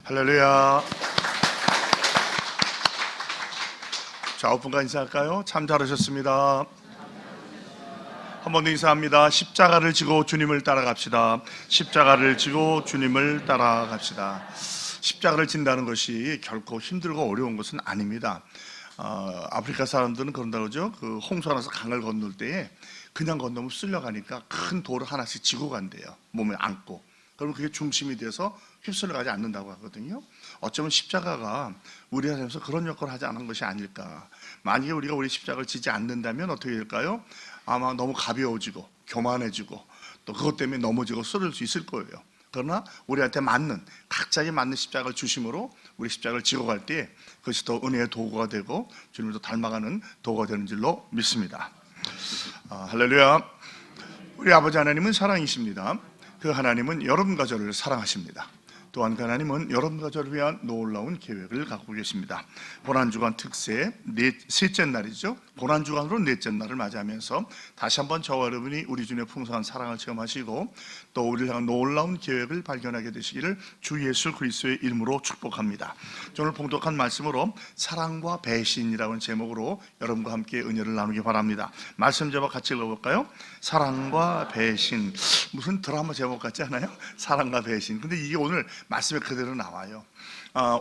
할렐루야. 자, 오픈과 인사할까요? 참 잘하셨습니다. 한 번 더 인사합니다. 십자가를 지고 주님을 따라갑시다. 십자가를 지고 주님을 따라갑시다. 십자가를 진다는 것이 결코 힘들고 어려운 것은 아닙니다. 아프리카 사람들은 그런다고 그러죠. 그 홍수 나서 강을 건널 때에 그냥 건너면 쓸려가니까 큰 돌을 하나씩 지고 간대요. 몸에 안고. 그러면 그게 중심이 돼서 휩쓸려가지 않는다고 하거든요. 어쩌면 십자가가 우리 삶에서 그런 역할을 하지 않은 것이 아닐까. 만약에 우리가 우리 십자가를 지지 않는다면 어떻게 될까요? 아마 너무 가벼워지고 교만해지고 또 그것 때문에 넘어지고 쓰러질 수 있을 거예요. 그러나 우리한테 맞는, 각자에 맞는 십자가를 주심으로 우리 십자가를 지고 갈 때 그것이 더 은혜의 도구가 되고 주님을 더 닮아가는 도구가 되는 줄로 믿습니다. 할렐루야. 우리 아버지 하나님은 사랑이십니다. 그 하나님은 여러분 가족을 사랑하십니다. 또한 그 하나님은 여러분 가족을 위한 놀라운 계획을 갖고 계십니다. 고난주간 특세 셋째 날이죠. 고난주간으로 넷째 날을 맞이하면서 다시 한번 저와 여러분이 우리 주님의 풍성한 사랑을 체험하시고 또 우리를 향한 놀라운 계획을 발견하게 되시기를 주 예수 그리스도의 이름으로 축복합니다. 오늘 봉독한 말씀으로 사랑과 배신이라는 제목으로 여러분과 함께 은혜를 나누기 바랍니다. 말씀 제목 같이 읽어볼까요? 사랑과 배신. 무슨 드라마 제목 같지 않아요? 사랑과 배신. 근데 이게 오늘 말씀에 그대로 나와요.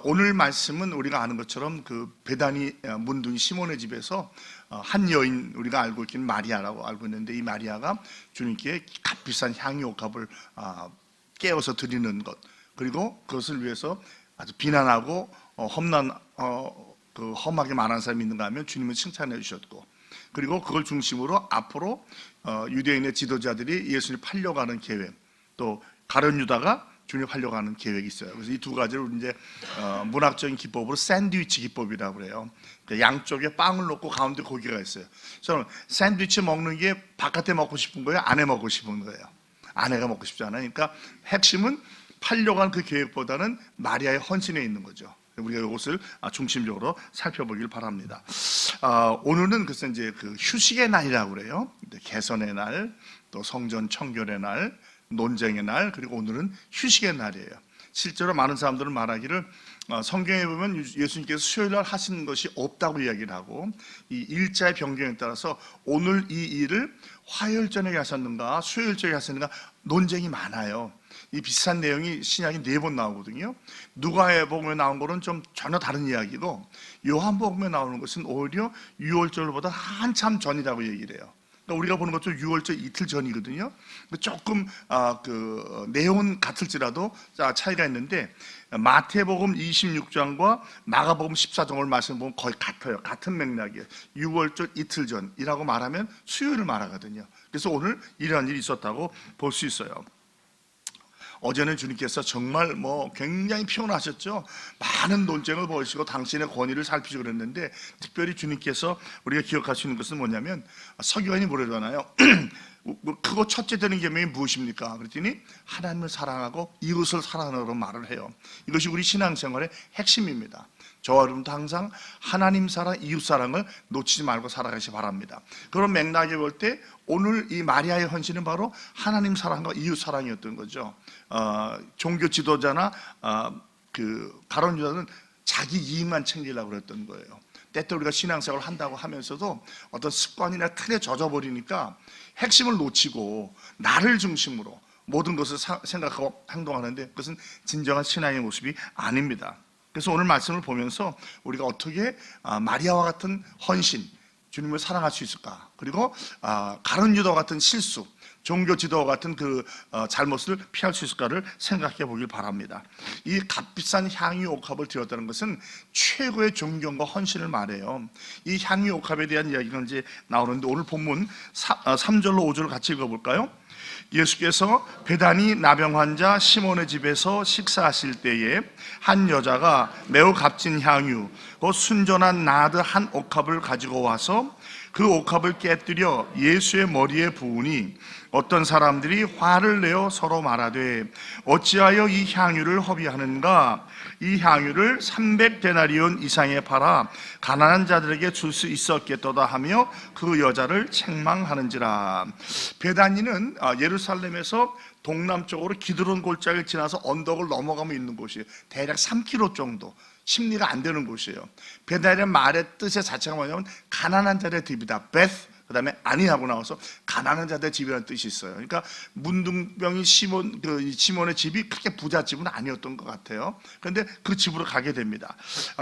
오늘 말씀은 우리가 아는 것처럼 그 베다니 문둥이 시몬의 집에서 한 여인, 우리가 알고 있기는 마리아라고 알고 있는데, 이 마리아가 주님께 값비싼 향유옥합을 깨워서 드리는 것, 그리고 그것을 위해서 아주 비난하고 험하게 말하는 사람이 있는가 하면 주님은 칭찬해 주셨고, 그리고 그걸 중심으로 앞으로 유대인의 지도자들이 예수님을 팔려고 하는 계획, 또 가룟 유다가 주님을 팔려고 하는 계획이 있어요. 그래서 이 두 가지를 이제 문학적인 기법으로 샌드위치 기법이라고 그래요. 양쪽에 빵을 넣고 가운데 고기가 있어요. 저는 샌드위치 먹는 게 바깥에 먹고 싶은 거예요? 안에 먹고 싶은 거예요? 안에가 먹고 싶지 않아요. 그러니까 핵심은 팔려고 하는 그 계획보다는 마리아의 헌신에 있는 거죠. 우리가 이것을 중심적으로 살펴보길 바랍니다. 오늘은 글쎄 이제 그 휴식의 날이라고 그래요. 개선의 날, 또 성전 청결의 날, 논쟁의 날, 그리고 오늘은 휴식의 날이에요. 실제로 많은 사람들은 말하기를 성경에 보면 예수님께서 수요일날 하신 것이 없다고 이야기를 하고, 이 일자의 변경에 따라서 오늘 이 일을 화요일 저녁에 하셨는가 수요일 저녁에 하셨는가 논쟁이 많아요. 이 비슷한 내용이 신약에 4번 나오거든요. 누가복음에 나온 거는 좀 전혀 다른 이야기고, 요한복음에 나오는 것은 오히려 유월절보다 한참 전이라고 얘기를 해요. 우리가 보는 것도 6월절 이틀 전이거든요. 조금 내용은 같을지라도 차이가 있는데, 마태복음 26장과 마가복음 14장을 말씀 보면 거의 같아요. 같은 맥락이에요. 6월절 이틀 전이라고 말하면 수요일을 말하거든요. 그래서 오늘 이러한 일이 있었다고 볼 수 있어요. 어제는 주님께서 정말 굉장히 피곤하셨죠. 많은 논쟁을 벌이시고 당신의 권위를 살피시고 그랬는데, 특별히 주님께서 우리가 기억할 수 있는 것은 뭐냐면, 서기관이 물어잖아요. 크고 첫째 되는 계명이 무엇입니까? 그랬더니 하나님을 사랑하고 이웃을 사랑하라고 말을 해요. 이것이 우리 신앙생활의 핵심입니다. 저와 여러분도 항상 하나님 사랑, 이웃 사랑을 놓치지 말고 살아가시 바랍니다. 그런 맥락에 볼 때 오늘 이 마리아의 헌신은 바로 하나님 사랑과 이웃 사랑이었던 거죠. 종교 지도자나 가룟 유다는 자기 이익만 챙기려고 그랬던 거예요. 때때로 우리가 신앙생활을 한다고 하면서도 어떤 습관이나 틀에 젖어버리니까 핵심을 놓치고 나를 중심으로 모든 것을 생각하고 행동하는데, 그것은 진정한 신앙의 모습이 아닙니다. 그래서 오늘 말씀을 보면서 우리가 어떻게 마리아와 같은 헌신, 주님을 사랑할 수 있을까? 그리고 가룟 유다와 같은 실수, 종교 지도와 같은 그 잘못을 피할 수 있을까를 생각해 보길 바랍니다. 이 값비싼 향유 옥합을 드렸다는 것은 최고의 존경과 헌신을 말해요. 이 향유 옥합에 대한 이야기가 이제 나오는데, 오늘 본문 3절로 5절을 같이 읽어볼까요? 예수께서 베다니 나병 환자 시몬의 집에서 식사하실 때에 한 여자가 매우 값진 향유 곧 순전한 나드 한 옥합을 가지고 와서 그 옥합을 깨뜨려 예수의 머리에 부으니 어떤 사람들이 화를 내어 서로 말하되 어찌하여 이 향유를 허비하는가? 이 향유를 300데나리온 이상에 팔아 가난한 자들에게 줄 수 있었겠도다 하며 그 여자를 책망하는지라. 베다니는 예루살렘에서 동남쪽으로 기드론 골짜기를 지나서 언덕을 넘어가면 있는 곳이에요. 대략 3km 정도, 심리가 안 되는 곳이에요. 베다니의 말의 뜻의 자체가 뭐냐면 가난한 자들의 집이다. 베스, 그 다음에 아니하고 나와서 가난한 자들의 집이라는 뜻이 있어요. 그러니까 문둥병이 시몬의 집이 그렇게 부잣집은 아니었던 것 같아요. 그런데 그 집으로 가게 됩니다.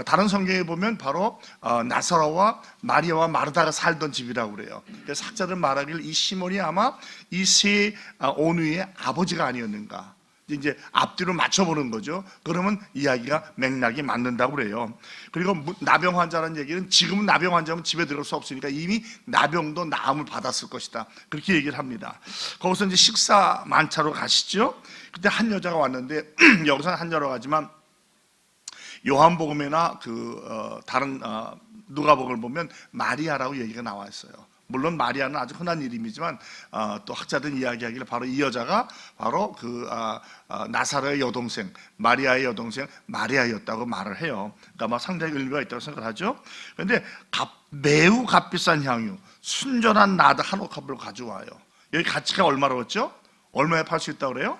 다른 성경에 보면 바로 나사로와 마리아와 마르다가 살던 집이라고 그래요. 그래서 학자들은 말하기를 이 시몬이 아마 이 세 온유의 아버지가 아니었는가, 이제 앞뒤로 맞춰보는 거죠. 그러면 이야기가 맥락이 맞는다고 그래요. 그리고 나병 환자라는 얘기는 지금은 나병 환자면 집에 들어갈 수 없으니까 이미 나병도 나음을 받았을 것이다, 그렇게 얘기를 합니다. 거기서 이제 식사 만차로 가시죠. 그때 한 여자가 왔는데 여기서는 한 여러 가지만 요한복음이나 다른 누가복음을 보면 마리아라고 얘기가 나와 있어요. 물론 마리아는 아주 흔한 이름이지만 또 학자들은 이야기하기를 바로 이 여자가 바로 나사로의 여동생, 마리아의 여동생 마리아였다고 말을 해요. 그러니까 상당히 의미가 있다고 생각하죠. 그런데 매우 값비싼 향유, 순전한 나드 한 옥합을 가져와요. 여기 가치가 얼마라고 했죠? 얼마에 팔 수 있다고 그래요?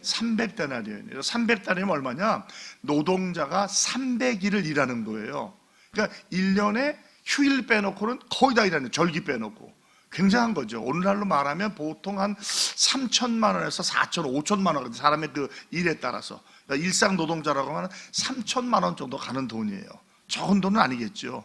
300데나리온이에요. 300데나리온이면 얼마냐? 노동자가 300일을 일하는 거예요. 그러니까 1년에 휴일 빼놓고는 거의 다 일하는, 절기 빼놓고. 굉장한 거죠. 오늘날로 말하면 보통 한 3천만 원에서 4천, 5천만 원, 사람의 그 일에 따라서. 그러니까 일상 노동자라고 하면 3천만 원 정도 가는 돈이에요. 적은 돈은 아니겠죠.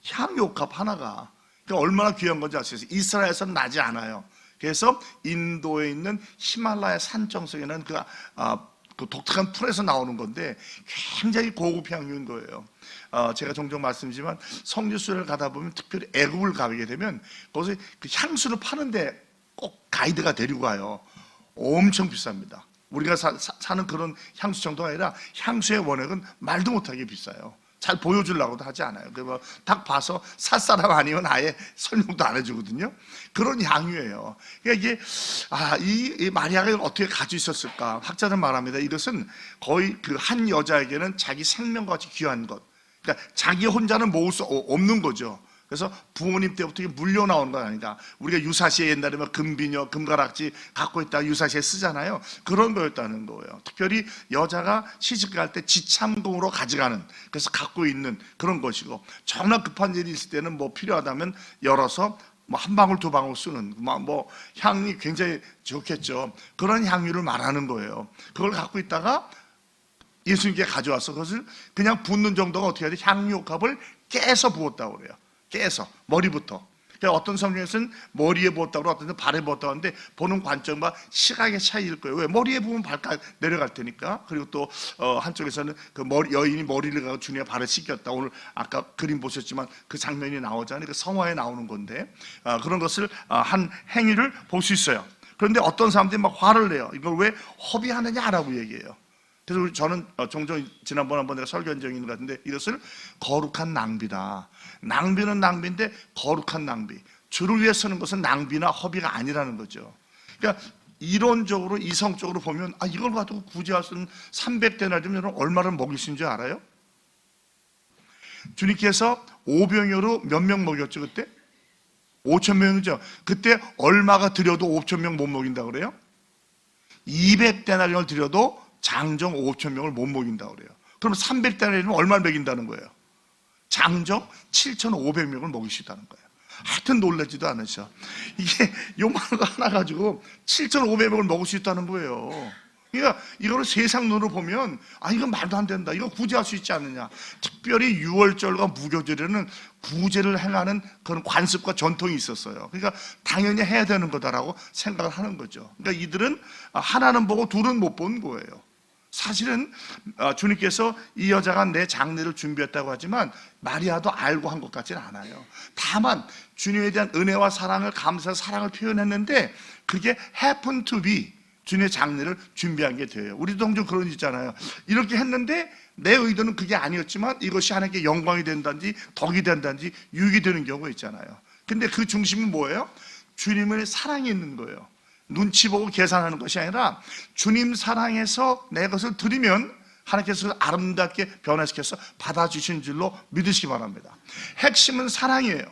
향유옥합 하나가. 그러니까 얼마나 귀한 건지 아시겠어요? 이스라엘에서는 나지 않아요. 그래서 인도에 있는 히말라야 산정성에는 그 독특한 풀에서 나오는 건데 굉장히 고급 향유인 거예요. 제가 종종 말씀드리지만 성지순례를 가다 보면, 특별히 애굽을 가게 되면 거기서 그 향수를 파는데 꼭 가이드가 데리고 가요. 엄청 비쌉니다. 우리가 사는 그런 향수 정도가 아니라 향수의 원액은 말도 못하게 비싸요. 잘 보여주려고도 하지 않아요. 그래서 딱 봐서 살 사람 아니면 아예 설명도 안 해주거든요. 그런 향유예요. 그러니까 이게 이 마리아가 이걸 어떻게 가지고 있었을까? 학자들은 말합니다. 이것은 거의 그 한 여자에게는 자기 생명과 같이 귀한 것. 그러니까 자기 혼자는 모을 수 없는 거죠. 그래서 부모님 때부터 물려 나오는 건 아니다. 우리가 유사시에 옛날에 금비녀, 금가락지 갖고 있다가 유사시에 쓰잖아요. 그런 거였다는 거예요. 특별히 여자가 시집갈 때 지참금으로 가져가는, 그래서 갖고 있는 그런 것이고, 정말 급한 일이 있을 때는 필요하다면 열어서 한 방울 두 방울 쓰는, 향이 굉장히 좋겠죠. 그런 향유를 말하는 거예요. 그걸 갖고 있다가 예수님께 가져와서 그것을 그냥 붓는 정도가 어떻게 해야 돼? 향유옥합을 깨서 부었다고 그래요. 깨서, 머리부터. 그러니까 어떤 성경에서는 머리에 부었다고 그러고 어떤 데는 발에 부었다고 하는데 보는 관점과 시각의 차이일 거예요. 왜? 머리에 부으면 발까지 내려갈 테니까. 그리고 또 한쪽에서는 여인이 머리를 가고 주님의 발을 씻겼다. 오늘 아까 그림 보셨지만 그 장면이 나오잖아요. 그 성화에 나오는 건데 그런 것을 한 행위를 볼 수 있어요. 그런데 어떤 사람들이 막 화를 내요. 이걸 왜 허비하느냐라고 얘기해요. 그래서 저는 종종 지난번 한번 내가 설교한 적이 있는 것 같은데 이것을 거룩한 낭비다. 낭비는 낭비인데 거룩한 낭비. 주를 위해 쓰는 것은 낭비나 허비가 아니라는 거죠. 그러니까 이론적으로 이성적으로 보면 이걸 가지고 굳이 할 수는 300데나리온이면 얼마를 먹일 수 있는 줄 알아요? 주님께서 오병이어로 몇 명 먹였죠 그때? 5,000명이죠. 그때 얼마가 드려도 5,000명 못 먹인다고 그래요? 200데나리온을 드려도 장정 5,000명을 못 먹인다고 그래요. 그럼 300데나리온이면 얼마를 먹인다는 거예요? 장정 7,500명을 먹일 수 있다는 거예요. 하여튼 놀라지도 않으셔. 이게 요만한 거 하나 가지고 7,500명을 먹을 수 있다는 거예요. 그러니까 이거를 세상 눈으로 보면 이건 말도 안 된다. 이거 구제할 수 있지 않느냐. 특별히 유월절과 무교절에는 구제를 행하는 그런 관습과 전통이 있었어요. 그러니까 당연히 해야 되는 거다라고 생각을 하는 거죠. 그러니까 이들은 하나는 보고 둘은 못 본 거예요. 사실은 주님께서 이 여자가 내 장례를 준비했다고 하지만 마리아도 알고 한 것 같지는 않아요. 다만 주님에 대한 은혜와 사랑을, 감사와 사랑을 표현했는데 그게 happen to be 주님의 장례를 준비한 게 돼요. 우리도 종종 그런 일 있잖아요. 이렇게 했는데 내 의도는 그게 아니었지만 이것이 하나님께 영광이 된다든지 덕이 된다든지 유익이 되는 경우가 있잖아요. 근데 그 중심은 뭐예요? 주님의 사랑이 있는 거예요. 눈치 보고 계산하는 것이 아니라 주님 사랑해서 내 것을 드리면 하나님께서 아름답게 변화시켜서 받아주신 줄로 믿으시기 바랍니다. 핵심은 사랑이에요.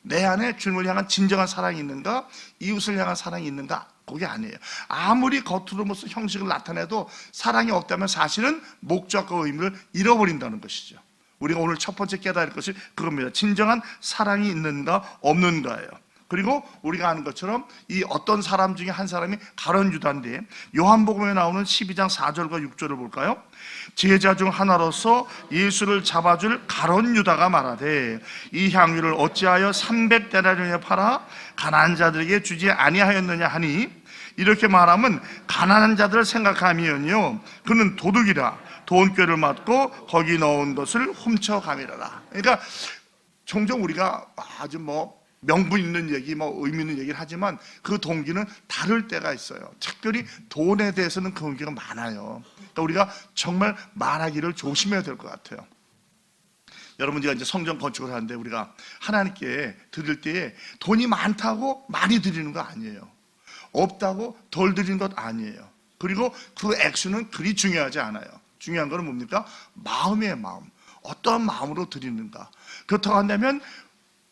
내 안에 주님을 향한 진정한 사랑이 있는가, 이웃을 향한 사랑이 있는가, 그게 아니에요. 아무리 겉으로서 형식을 나타내도 사랑이 없다면 사실은 목적과 의미를 잃어버린다는 것이죠. 우리가 오늘 첫 번째 깨달을 것이 그겁니다. 진정한 사랑이 있는가 없는가예요. 그리고 우리가 아는 것처럼 이 어떤 사람 중에 한 사람이 가룟 유다인데, 요한복음에 나오는 12장 4절과 6절을 볼까요? 제자 중 하나로서 예수를 잡아줄 가룟 유다가 말하되 이 향유를 어찌하여 300데나리온에 팔아 가난한 자들에게 주지 아니하였느냐 하니, 이렇게 말하면 가난한 자들을 생각하면요 그는 도둑이라 돈꾀를 맞고 거기 넣은 것을 훔쳐가미라라. 그러니까 종종 우리가 아주 명분 있는 얘기, 의미 있는 얘기를 하지만 그 동기는 다를 때가 있어요. 특별히 돈에 대해서는 그 동기가 많아요. 그러니까 우리가 정말 말하기를 조심해야 될 것 같아요. 여러분, 제가 이제 성전 건축을 하는데 우리가 하나님께 드릴 때에 돈이 많다고 많이 드리는 거 아니에요. 없다고 덜 드리는 것 아니에요. 그리고 그 액수는 그리 중요하지 않아요. 중요한 건 뭡니까? 마음이에요, 마음. 어떠한 마음으로 드리는가. 그렇다고 한다면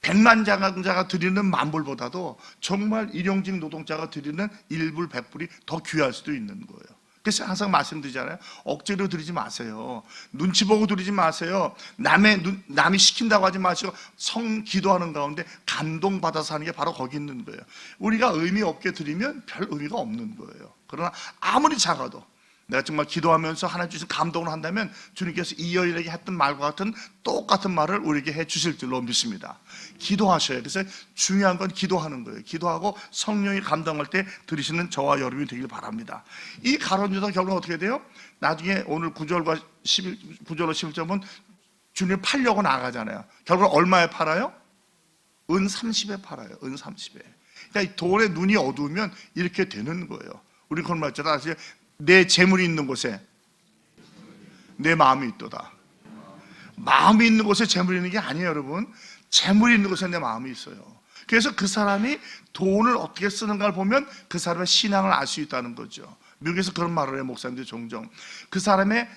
100만 장자가 드리는 만불보다도 정말 일용직 노동자가 드리는 1불, 100불이 더 귀할 수도 있는 거예요. 그래서 항상 말씀드리잖아요. 억지로 드리지 마세요. 눈치 보고 드리지 마세요. 남이 시킨다고 하지 마시고 성 기도하는 가운데 감동받아서 하는 게 바로 거기 있는 거예요. 우리가 의미 없게 드리면 별 의미가 없는 거예요. 그러나 아무리 작아도 내가 정말 기도하면서 하나님 주신 감동을 한다면 주님께서 이 여인에게 했던 말과 같은 똑같은 말을 우리에게 해 주실 줄로 믿습니다. 기도하셔요. 그래서 중요한 건 기도하는 거예요. 기도하고 성령이 감동할 때 드리시는 저와 여러분이 되길 바랍니다. 이 가룟 유다 결론은 어떻게 돼요? 나중에 오늘 9절과 9절로 11절은 주님을 팔려고 나가잖아요. 결국 얼마에 팔아요? 은 30에 팔아요. 은 30에. 그러니까 돈에 눈이 어두우면 이렇게 되는 거예요. 우리 그런 말 있잖아요. 내 재물이 있는 곳에 내 마음이 있도다. 마음이 있는 곳에 재물이 있는 게 아니에요, 여러분. 재물이 있는 곳에 내 마음이 있어요. 그래서 그 사람이 돈을 어떻게 쓰는가를 보면 그 사람의 신앙을 알 수 있다는 거죠. 미국에서 그런 말을 해요, 목사님들이 종종. 그 사람의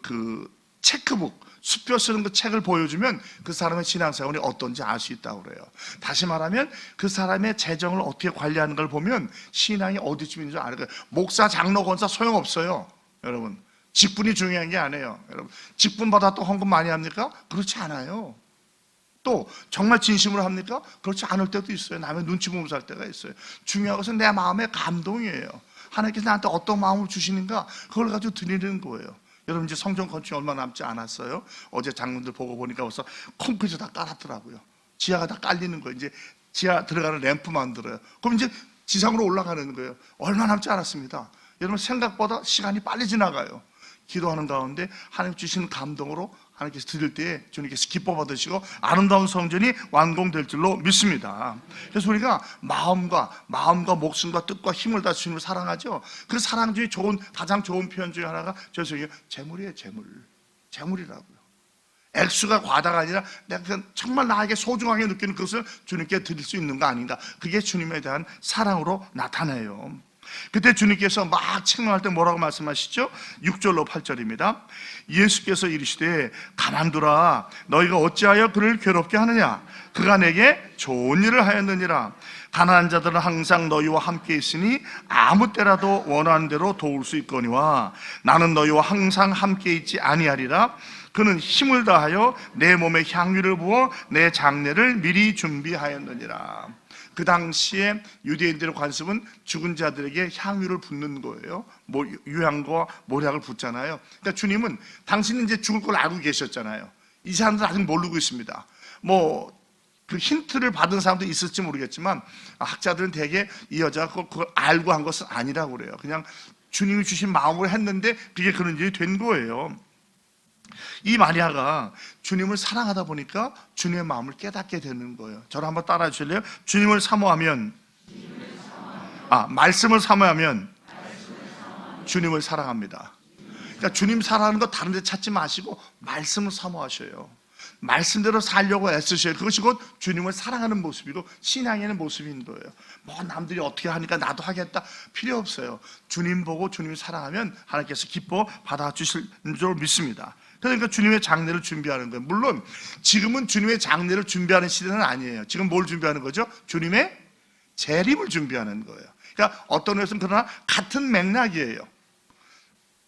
그 체크북, 수표 쓰는 그 책을 보여주면 그 사람의 신앙생활이 어떤지 알 수 있다고 그래요. 다시 말하면 그 사람의 재정을 어떻게 관리하는 걸 보면 신앙이 어디쯤 있는지 알 거예요. 목사, 장로, 권사 소용없어요, 여러분. 직분이 중요한 게 아니에요. 여러분, 직분 받아 또 헌금 많이 합니까? 그렇지 않아요. 또 정말 진심으로 합니까? 그렇지 않을 때도 있어요. 남의 눈치 보면서 할 때가 있어요. 중요한 것은 내 마음의 감동이에요. 하나님께서 나한테 어떤 마음을 주시는가, 그걸 가지고 드리는 거예요. 여러분, 이제 성전 건축이 얼마 남지 않았어요. 어제 장로들 보고 보니까 벌써 콘크리트 다 깔았더라고요. 지하가 다 깔리는 거예요. 이제 지하 들어가는 램프 만들어요. 그럼 이제 지상으로 올라가는 거예요. 얼마 남지 않았습니다. 여러분, 생각보다 시간이 빨리 지나가요. 기도하는 가운데 하나님 주시는 감동으로 하나님께서 드릴 때에 주님께서 기뻐 받으시고 아름다운 성전이 완공될 줄로 믿습니다. 그래서 우리가 마음과 목숨과 뜻과 힘을 다 주님을 사랑하죠. 그 사랑 중에 가장 좋은 표현 중에 하나가 저에게 재물이에요. 재물이라고요. 액수가 과다가 아니라 내가 정말 나에게 소중하게 느끼는 것을 주님께 드릴 수 있는 거 아닌가. 그게 주님에 대한 사랑으로 나타나요. 그때 주님께서 막 책망할 때 뭐라고 말씀하시죠? 6절로 8절입니다. 예수께서 이르시되 가만두라. 너희가 어찌하여 그를 괴롭게 하느냐? 그가 내게 좋은 일을 하였느니라. 가난한 자들은 항상 너희와 함께 있으니 아무 때라도 원하는 대로 도울 수 있거니와 나는 너희와 항상 함께 있지 아니하리라. 그는 힘을 다하여 내 몸에 향유를 부어 내 장례를 미리 준비하였느니라. 그 당시에 유대인들의 관습은 죽은 자들에게 향유를 붓는 거예요. 유향과 모략을 붓잖아요. 그러니까 주님은 당신은 이제 죽을 걸 알고 계셨잖아요. 이 사람들은 아직 모르고 있습니다. 그 힌트를 받은 사람도 있을지 모르겠지만 학자들은 대개 이 여자가 그걸 알고 한 것은 아니라고 그래요. 그냥 주님이 주신 마음으로 했는데 그게 그런 일이 된 거예요. 이 마리아가 주님을 사랑하다 보니까 주님의 마음을 깨닫게 되는 거예요. 저를 한번 따라해 주실래요? 주님을 사모하면, 말씀을 사모하면 주님을 사랑합니다. 그러니까 주님 사랑하는 거 다른 데 찾지 마시고 말씀을 사모하셔요. 말씀대로 살려고 애쓰셔야 그것이 곧 주님을 사랑하는 모습이고 신앙의 모습인 거예요. 뭐 남들이 어떻게 하니까 나도 하겠다 필요 없어요. 주님 보고 주님을 사랑하면 하나님께서 기뻐 받아주실 줄 믿습니다. 그러니까 주님의 장례를 준비하는 거예요. 물론 지금은 주님의 장례를 준비하는 시대는 아니에요. 지금 뭘 준비하는 거죠? 주님의 재림을 준비하는 거예요. 그러니까 어떤 것은 그러나 같은 맥락이에요.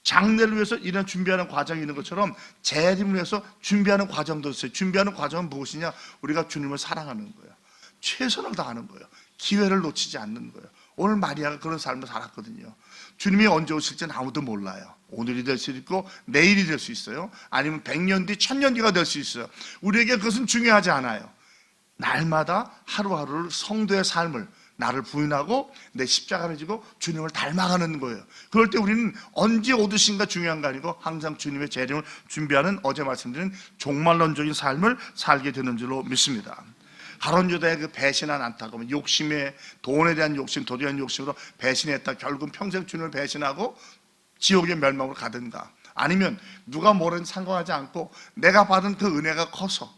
장례를 위해서 이런 준비하는 과정이 있는 것처럼 재림을 위해서 준비하는 과정도 있어요. 준비하는 과정은 무엇이냐? 우리가 주님을 사랑하는 거예요. 최선을 다하는 거예요. 기회를 놓치지 않는 거예요. 오늘 마리아가 그런 삶을 살았거든요. 주님이 언제 오실지는 아무도 몰라요. 오늘이 될 수 있고 내일이 될 수 있어요. 아니면 100년 뒤, 1000년 뒤가 될 수 있어요. 우리에게 그것은 중요하지 않아요. 날마다 하루하루를 성도의 삶을 나를 부인하고 내 십자가를 지고 주님을 닮아가는 거예요. 그럴 때 우리는 언제 오듯인가 중요한 거 아니고 항상 주님의 재림을 준비하는 어제 말씀드린 종말론적인 삶을 살게 되는 줄로 믿습니다. 가룟 유다의 그 배신한 안타까움, 욕심에 돈에 대한 욕심, 도덕에 대한 욕심으로 배신했다. 결국 평생 주님을 배신하고 지옥의 멸망으로 가든가, 아니면 누가 뭐든 상관하지 않고 내가 받은 그 은혜가 커서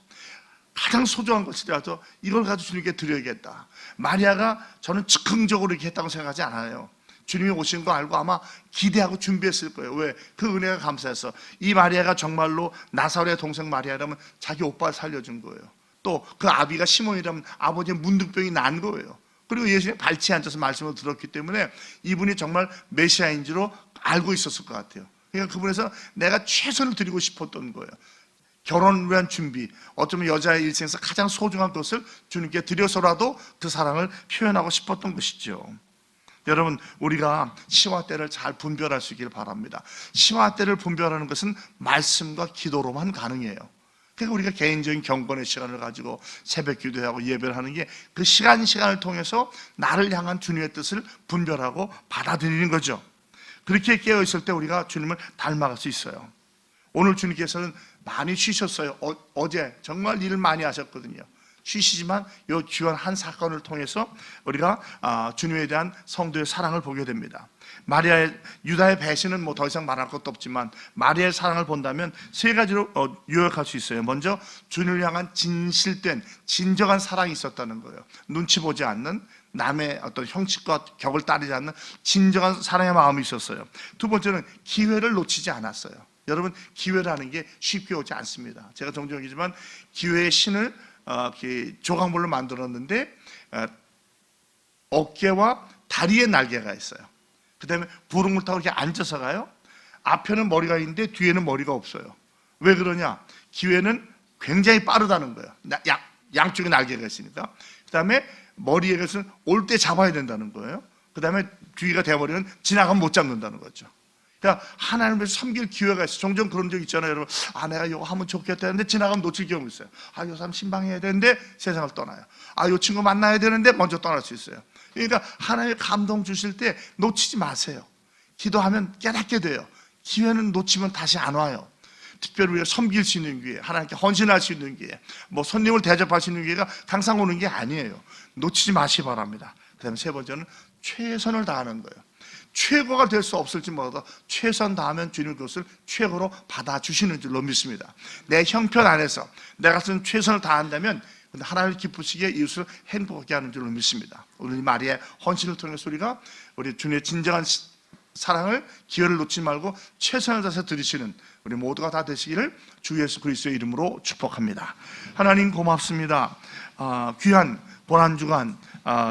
가장 소중한 것이라도 이걸 가지고 주님께 드려야겠다. 마리아가 저는 즉흥적으로 이렇게 했다고 생각하지 않아요. 주님이 오신 거 알고 아마 기대하고 준비했을 거예요. 왜? 그 은혜가 감사해서. 이 마리아가 정말로 나사로의 동생 마리아라면 자기 오빠를 살려준 거예요. 또 그 아비가 시몬이라면 아버지의 문둥병이 난 거예요. 그리고 예수님이 발치에 앉아서 말씀을 들었기 때문에 이분이 정말 메시아인지로 알고 있었을 것 같아요. 그러니까 그분에서 내가 최선을 드리고 싶었던 거예요. 결혼을 위한 준비, 어쩌면 여자의 일생에서 가장 소중한 것을 주님께 드려서라도 그 사랑을 표현하고 싶었던 것이죠. 여러분, 우리가 시와 때를 잘 분별할 수 있기를 바랍니다. 시와 때를 분별하는 것은 말씀과 기도로만 가능해요. 그러니까 우리가 개인적인 경건의 시간을 가지고 새벽 기도하고 예배를 하는 게 그 시간을 통해서 나를 향한 주님의 뜻을 분별하고 받아들이는 거죠. 그렇게 깨어있을 때 우리가 주님을 닮아갈 수 있어요. 오늘 주님께서는 많이 쉬셨어요. 어제 정말 일을 많이 하셨거든요. 쉬시지만 이 귀한 한 사건을 통해서 우리가 주님에 대한 성도의 사랑을 보게 됩니다. 유다의 배신은 뭐 더 이상 말할 것도 없지만 마리아의 사랑을 본다면 세 가지로 요약할 수 있어요. 먼저 주님을 향한 진실된 진정한 사랑이 있었다는 거예요. 눈치 보지 않는, 남의 어떤 형식과 격을 따르지 않는 진정한 사랑의 마음이 있었어요. 두 번째는 기회를 놓치지 않았어요. 여러분, 기회라는 게 쉽게 오지 않습니다. 제가 종종 얘기지만 기회의 신을 조각물로 만들었는데 어깨와 다리에 날개가 있어요. 그 다음에 부릉을 타고 이렇게 앉아서 가요. 앞에는 머리가 있는데 뒤에는 머리가 없어요. 왜 그러냐? 기회는 굉장히 빠르다는 거예요. 양쪽에 날개가 있으니까. 그 다음에 머리에 것은 올 때 잡아야 된다는 거예요. 그 다음에 뒤가 돼버리면 지나가면 못 잡는다는 거죠. 그러니까 하나님을 섬길 기회가 있어요. 종종 그런 적 있잖아요, 여러분. 내가 이거 하면 좋겠다 했는데 지나가면 놓칠 경우 있어요. 이 사람 신방해야 되는데 세상을 떠나요. 이 친구 만나야 되는데 먼저 떠날 수 있어요. 그러니까 하나님의 감동 주실 때 놓치지 마세요. 기도하면 깨닫게 돼요. 기회는 놓치면 다시 안 와요. 특별히 우리가 섬길 수 있는 기회, 하나님께 헌신할 수 있는 기회, 뭐 손님을 대접할 수 있는 기회가 항상 오는 게 아니에요. 놓치지 마시기 바랍니다. 그 다음에 세 번째는 최선을 다하는 거예요. 최고가 될 수 없을지 몰라도 최선 다하면 주님 그것을 최고로 받아주시는 줄로 믿습니다. 내 형편 안에서 내가 쓴 최선을 다한다면 하나님을 기쁘시게 이웃을 행복하게 하는 줄로 믿습니다. 오늘 마리아의 헌신을 통해서 우리가 우리 주님의 진정한 사랑을, 기회를 놓지 말고 최선을 다해서 드리시는 우리 모두가 다 되시기를 주 예수 그리스도의 이름으로 축복합니다. 하나님 고맙습니다. 귀한 고난주간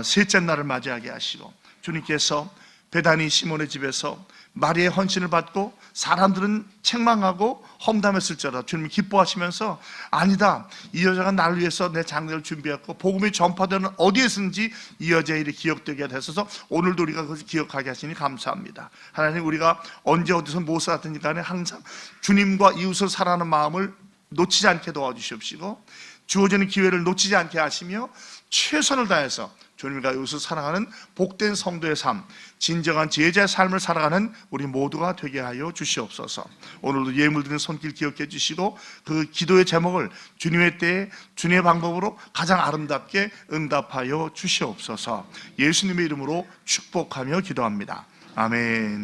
셋째 날을 맞이하게 하시고 주님께서 베다니 시몬의 집에서 마리아의 헌신을 받고 사람들은 책망하고 험담했을지라도 주님이 기뻐하시면서 아니다, 이 여자가 나를 위해서 내 장례를 준비했고 복음이 전파되는 어디에서든지 이 여자의 일이 기억되게 하셔서 오늘도 우리가 그것을 기억하게 하시니 감사합니다. 하나님, 우리가 언제 어디서 무엇을 하든지 간에 항상 주님과 이웃을 사랑하는 마음을 놓치지 않게 도와주시옵시고 주어지는 기회를 놓치지 않게 하시며 최선을 다해서 주님과 이웃을 사랑하는 복된 성도의 삶, 진정한 제자의 삶을 살아가는 우리 모두가 되게 하여 주시옵소서. 오늘도 예물 드리는 손길 기억해 주시고 그 기도의 제목을 주님의 때에 주님의 방법으로 가장 아름답게 응답하여 주시옵소서. 예수님의 이름으로 축복하며 기도합니다. 아멘.